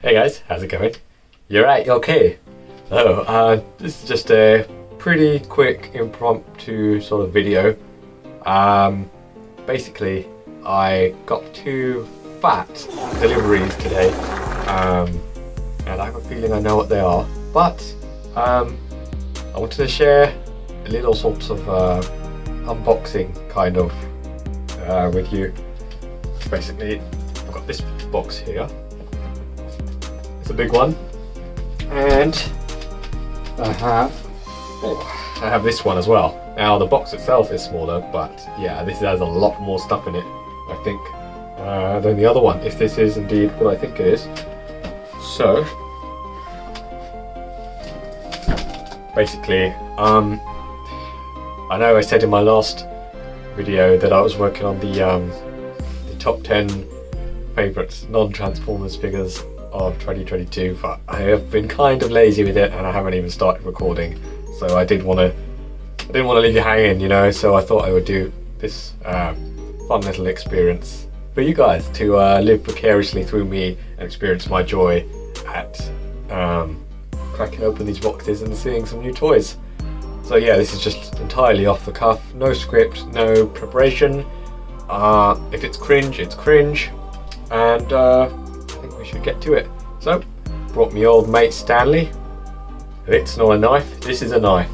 Hey guys, how's it going? You're right, you're okay. This is just a pretty quick impromptu sort of video. Basically, I got 2 fat deliveries today, and I have a feeling I know what they are, but I wanted to share a little sort of unboxing kind of with you. Basically, I've got this box here. It's a big one, and I have this one as well. Now the box itself is smaller, but yeah, this has a lot more stuff in it, I think, than the other one, if this is indeed what I think it is. So basically, I know I said in my last video that I was working on the top 10 favourites non-Transformers figures of 2022, but I have been kind of lazy with it and I haven't even started recording. So I didn't want to leave you hanging, you know. So I thought I would do this fun little experience for you guys to live vicariously through me and experience my joy at cracking open these boxes and seeing some new toys. So yeah, this is just entirely off the cuff, no script, no preparation. If it's cringe, it's cringe, and I think we should get to it. So, brought me old mate Stanley. It's not a knife, this is a knife.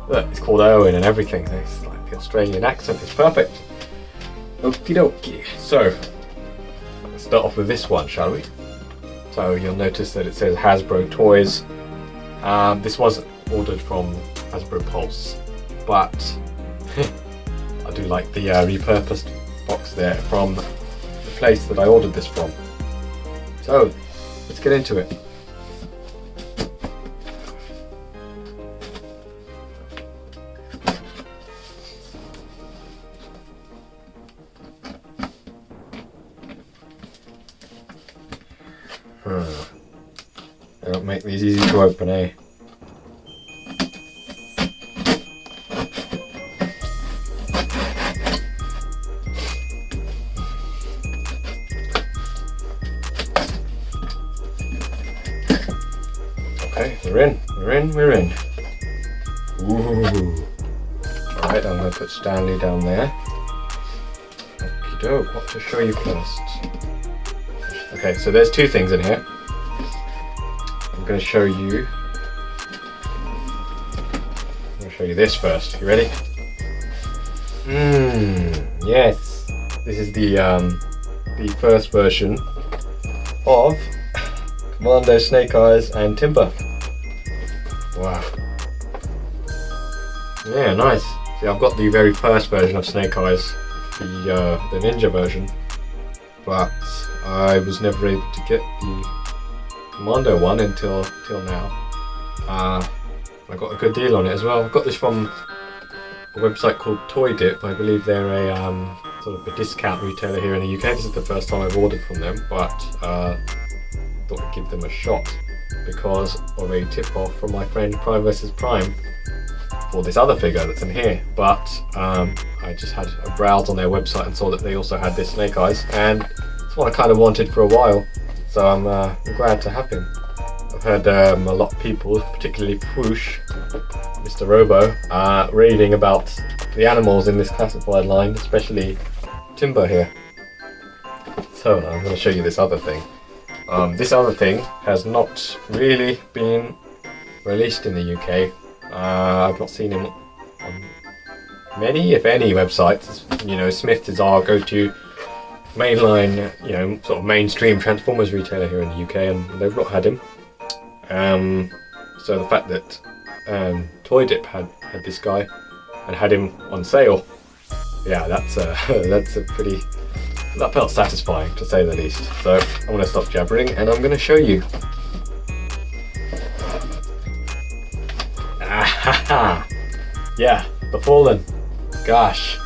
Look, it's called Owen and everything. It's like the Australian accent is perfect. Okie dokie. So, let's start off with this one, shall we? So you'll notice that it says Hasbro Toys. This was ordered from Hasbro Pulse, but I do like the repurposed box there from the place that I ordered this from. So let's get into it. They don't make these easy to open, eh? Okay, we're in. Ooh. Alright, I'm going to put Stanley down there. Okie doke, what to show you first? Okay, so there's 2 things in here. I'm going to show you this first. You ready? Yes. This is the first version of Commando, Snake Eyes and Timber. Wow. Yeah, nice. See, I've got the very first version of Snake Eyes, the Ninja version, but I was never able to get the Commando one until now. I got a good deal on it as well. I got this from a website called Toy Dip. I believe they're a sort of a discount retailer here in the UK. This is the first time I've ordered from them, but thought I'd give them a shot because of a tip-off from my friend Prime vs Prime for this other figure that's in here. But I just had a browse on their website and saw that they also had this Snake Eyes, and it's what I kind of wanted for a while. So I'm glad to have him. I've heard a lot of people, particularly Poosh, Mr. Robo, raving about the animals in this classified line, especially Timber here. So now I'm going to show you this other thing. This other thing has not really been released in the UK. I've not seen him on many, if any, websites. You know, Smith's is our go-to mainline, you know, sort of mainstream Transformers retailer here in the UK, and they've not had him. So the fact that Toy Dip had this guy and had him on sale, yeah, that's a pretty, that felt satisfying to say the least. So I'm going to stop jabbering and I'm going to show you. Yeah, the Fallen. Gosh,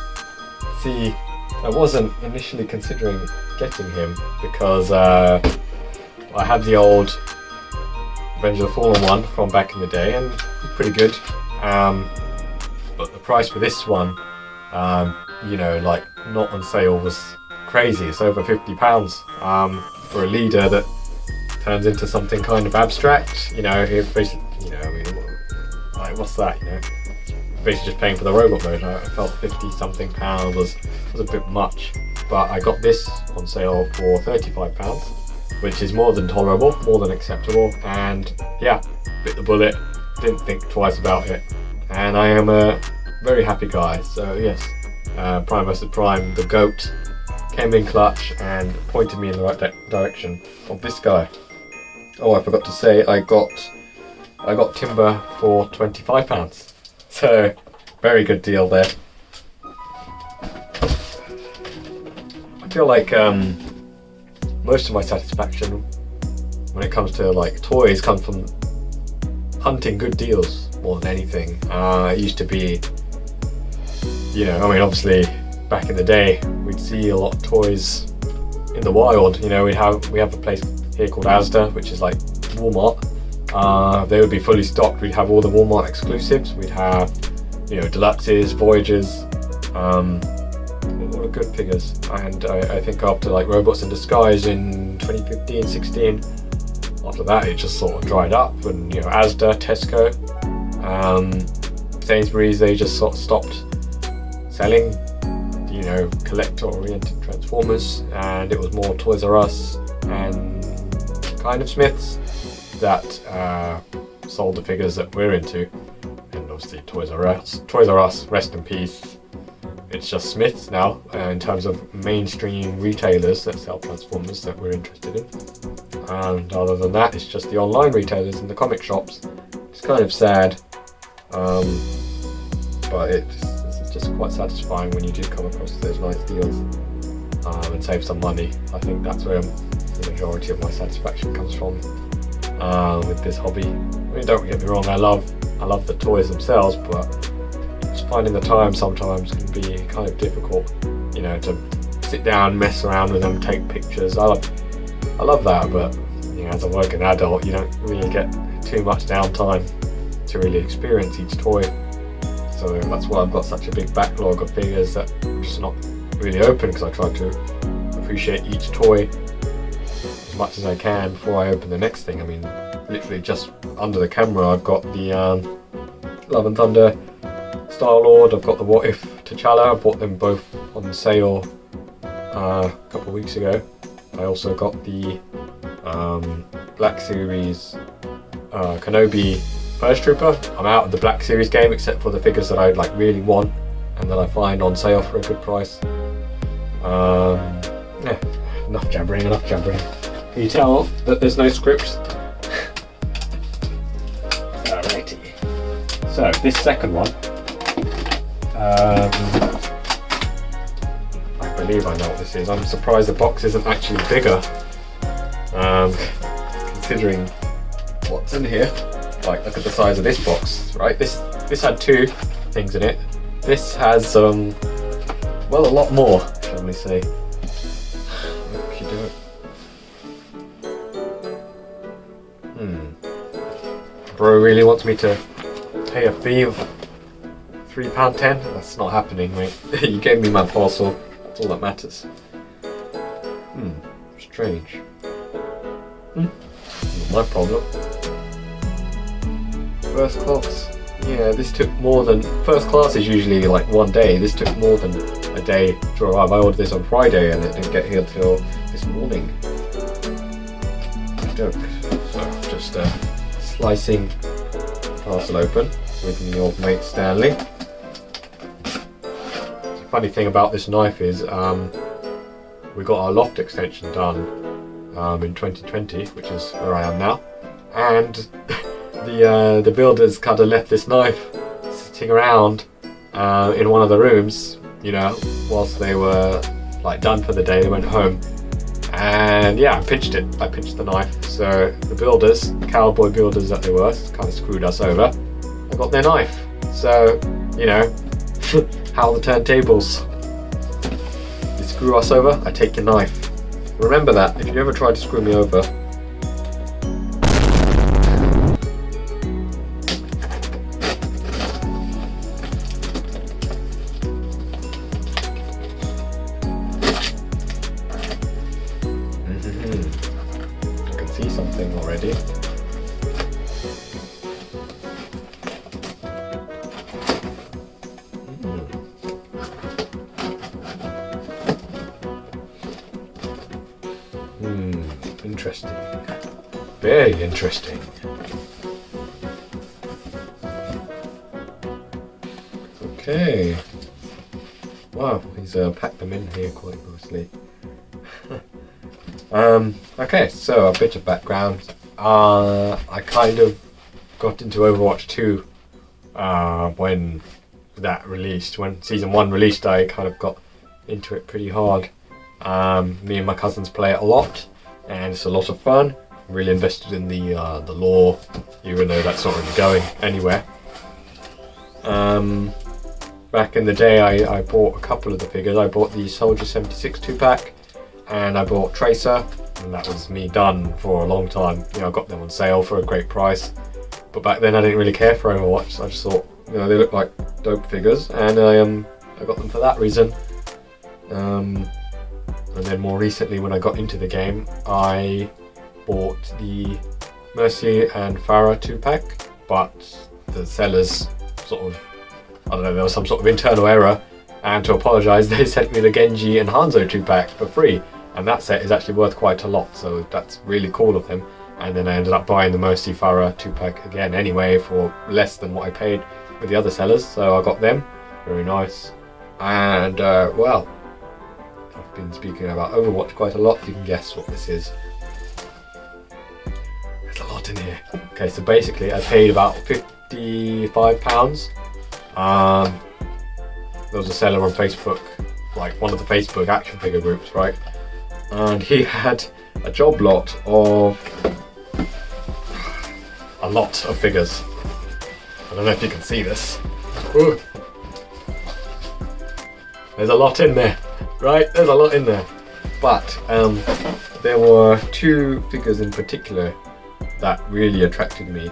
see, I wasn't initially considering getting him because I had the old Revenge of the Fallen one from back in the day and it's pretty good. But the price for this one, you know, like not on sale was crazy. It's over £50 for a leader that turns into something kind of abstract. You know, it basically, you know, I mean, like, what's that? You know, basically just paying for the robot mode. I felt £50-something was a bit much, but I got this on sale for £35, which is more than tolerable, more than acceptable, and yeah, bit the bullet, didn't think twice about it, and I am a very happy guy. So yes, Prime vs Prime, the GOAT, came in clutch and pointed me in the right direction of this guy. Oh, I forgot to say, I got timber for £25, so very good deal there. I feel like most of my satisfaction when it comes to like toys comes from hunting good deals more than anything. It used to be, you know, I mean, obviously back in the day we'd see a lot of toys in the wild. You know, we have a place here called Asda, which is like Walmart. They would be fully stocked. We'd have all the Walmart exclusives. We'd have, you know, deluxes, Voyagers, all the good figures. And I think after like Robots in Disguise in 2015-16, after that it just sort of dried up. And you know, Asda, Tesco, Sainsbury's, they just sort of stopped selling, you know, collector-oriented Transformers, and it was more Toys R Us and kind of Smiths that sold the figures that we're into. And obviously Toys R Us, rest in peace. It's just Smiths now in terms of mainstream retailers that sell Transformers that we're interested in. And other than that, it's just the online retailers and the comic shops. It's kind of sad, but it's just quite satisfying when you do come across those nice deals and save some money. I think that's where the majority of my satisfaction comes from with this hobby. I mean, don't get me wrong, I love the toys themselves, but just finding the time sometimes can be kind of difficult, you know, to sit down, mess around with them, take pictures. I love that, but you know, as a working adult, you don't really get too much downtime to really experience each toy. So that's why I've got such a big backlog of figures that I'm just not really open, because I try to appreciate each toy as much as I can before I open the next thing. I mean, literally just under the camera I've got the Love and Thunder Star-Lord, I've got the What If T'Challa. I bought them both on sale a couple of weeks ago. I also got the Black Series Kenobi First Trooper. I'm out of the Black Series game except for the figures that I like really want and that I find on sale for a good price. Yeah, enough jabbering. Can you tell that there's no script? Alrighty. So this second one, I believe I know what this is. I'm surprised the box isn't actually bigger, considering what's in here. Like, look at the size of this box, right? This had two things in it. This has well, a lot more, shall we say. Look, you do it. Bro really wants me to pay a fee of £3.10. That's not happening, mate. You gave me my parcel. That's all that matters. Strange. Not my problem. First class. Yeah, this took more than... First class is usually like one day. This took more than a day to arrive. I ordered this on Friday and it didn't get here till this morning. Joke. So, just slicing parcel open with my old mate Stanley. The funny thing about this knife is we got our loft extension done in 2020, which is where I am now, and the builders kind of left this knife sitting around in one of the rooms, you know, whilst they were like done for the day. They went home, and yeah, I pinched the knife. So the builders, cowboy builders that they were, kind of screwed us over. I got their knife. So, you know, how the turntables. You screw us over, I take your knife. Remember that if you ever try to screw me over. I can see some something already. Interesting. Very interesting. Okay. Wow, he's packed them in here quite nicely. Okay, so a bit of background. I kind of got into Overwatch 2 when that released. When Season 1 released, I kind of got into it pretty hard. Me and my cousins play it a lot, and it's a lot of fun. I'm really invested in the lore, even though that's not really going anywhere. Back in the day, I bought a couple of the figures. I bought the Soldier 76 2-pack, and I bought Tracer, and that was me done for a long time. You know, I got them on sale for a great price, but back then I didn't really care for Overwatch. I just thought, you know, they look like dope figures, and I got them for that reason. And then more recently, when I got into the game, I bought the Mercy and Pharah 2-pack, but the sellers sort of, I don't know, there was some sort of internal error, and to apologise, they sent me the Genji and Hanzo 2-pack for free, and that set is actually worth quite a lot, so that's really cool of them. And then I ended up buying the Mercy Pharah 2-pack again anyway for less than what I paid with the other sellers, so I got them. Very nice. And well, I've been speaking about Overwatch quite a lot. You can guess what this is. There's a lot in here. Okay, so basically I paid about £55. There was a seller on Facebook, like one of the Facebook action figure groups, right? And he had a job lot of figures. I don't know if you can see this. Ooh. There's a lot in there, right? There's a lot in there. But there were two figures in particular that really attracted me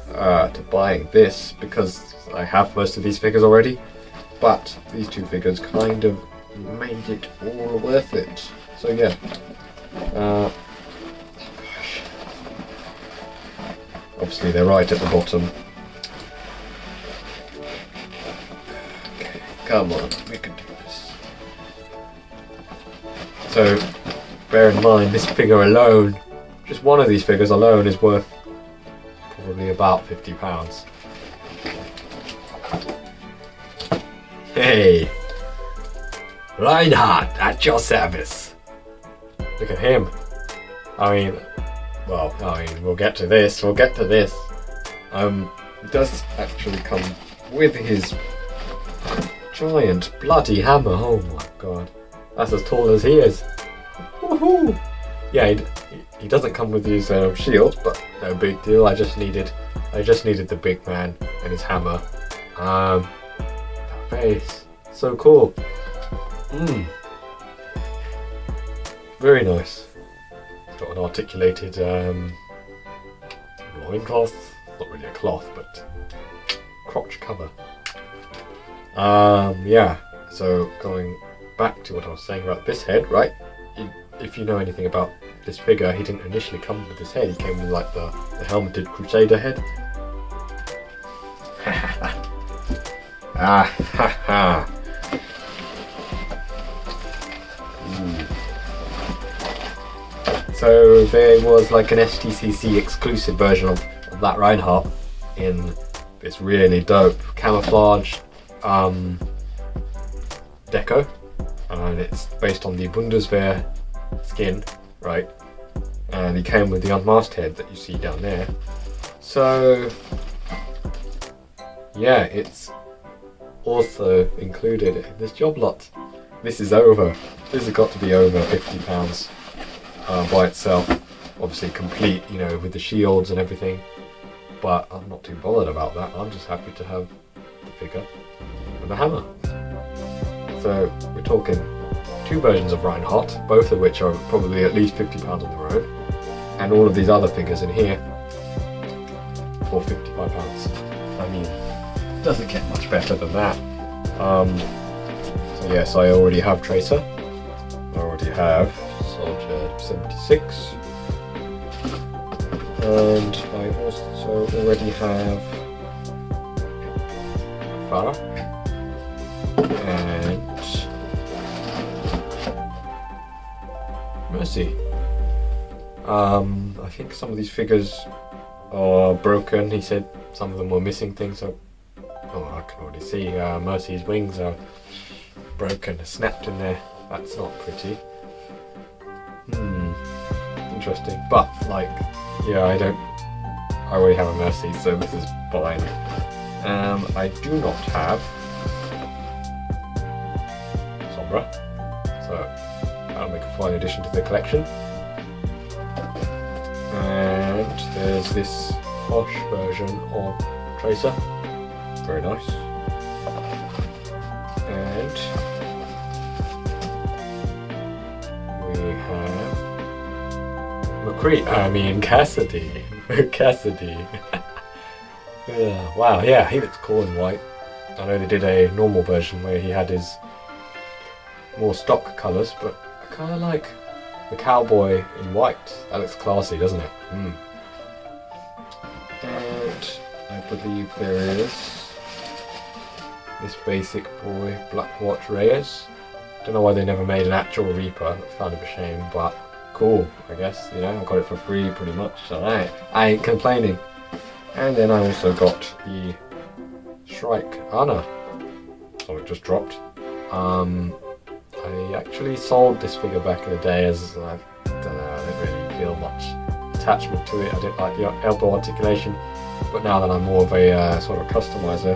to buying this, because I have most of these figures already. But these two figures kind of made it all worth it. So yeah. Gosh. Obviously they're right at the bottom. Okay, come on, we can do this. So bear in mind, this figure alone, just one of these figures alone, is worth probably about £50. Hey, Reinhardt, at your service. Look at him. We'll get to this. It does actually come with his giant bloody hammer. Oh my god, that's as tall as he is. Woohoo! Yeah, he doesn't come with his shield, but no big deal. I just needed the big man and his hammer. That face, so cool. Very nice. It's got an articulated loincloth. Not really a cloth, but crotch cover. Yeah. So going back to what I was saying about this head, right? If you know anything about this figure, he didn't initially come with this head. He came with like the helmeted Crusader head. Ah ha ha. So there was like an STCC exclusive version of that Reinhardt in this really dope camouflage deco, and it's based on the Bundeswehr skin, right? And he came with the unmasked head that you see down there. So yeah, it's also included in this job lot. This is over. This has got to be over £50 by itself. Obviously complete, you know, with the shields and everything. But I'm not too bothered about that. I'm just happy to have the figure and the hammer. So we're talking two versions of Reinhardt, both of which are probably at least £50 on their own, and all of these other figures in here for £55. I mean, it doesn't get much better than that. So yes, I already have Tracer. I already have Soldier 76. And I also already have Farah and Mercy. I think some of these figures are broken. He said some of them were missing things, so I can already see Mercy's wings are broken, snapped in there. That's not pretty. Interesting. But like, yeah, I already have a Mercy, so this is fine. I do not have Sombra, so that'll make a fine addition to the collection. And there's this posh version of Tracer, very nice. And we have Cassidy. Cassidy. Yeah, wow, yeah, he looks cool in white. I know they did a normal version where he had his more stock colours, but I kind of like the cowboy in white. That looks classy, doesn't it? And I believe there is this basic boy, Blackwatch Reyes. Don't know why they never made an actual Reaper. That's kind of a shame, but cool, I guess. You know, I got it for free pretty much, so I ain't complaining. And then I also got the Shrike Anna. So it just dropped. I actually sold this figure back in the day as I don't know, I didn't really feel much attachment to it. I didn't like the elbow articulation, but now that I'm more of a sort of customizer,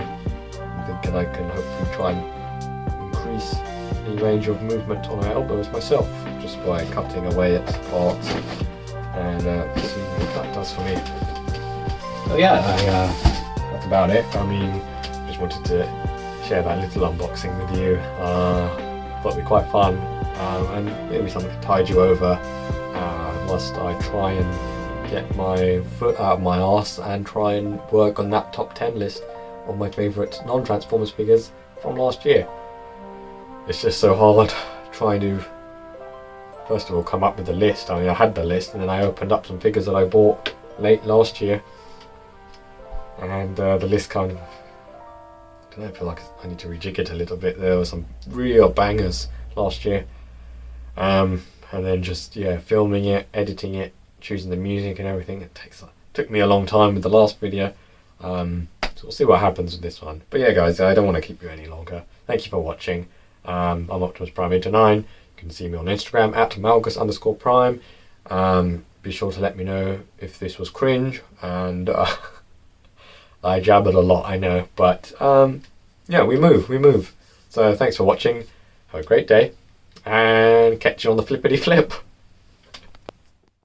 I'm thinking I can hopefully try and increase the range of movement on my elbows myself, just by cutting away at parts and seeing what that does for me. So yeah, that's about it. I mean, just wanted to share that little unboxing with you. Thought it'd be quite fun, and maybe something to tide you over whilst I try and get my foot out of my arse and try and work on that top 10 list of my favourite non-Transformers figures from last year. It's just so hard trying to, first of all, come up with the list. I mean, I had the list, and then I opened up some figures that I bought late last year, and the list kind of, I feel like I need to rejig it a little bit. There were some real bangers last year, and then just filming it, editing it, choosing the music and everything. It took me a long time with the last video, so we'll see what happens with this one. But yeah, guys, I don't want to keep you any longer. Thank you for watching. I'm Optimus Prime 89. You can see me on Instagram at Malgus_Prime. Be sure to let me know if this was cringe, and I jabbered a lot, I know, but yeah, we move. So thanks for watching, have a great day, and catch you on the flippity flip.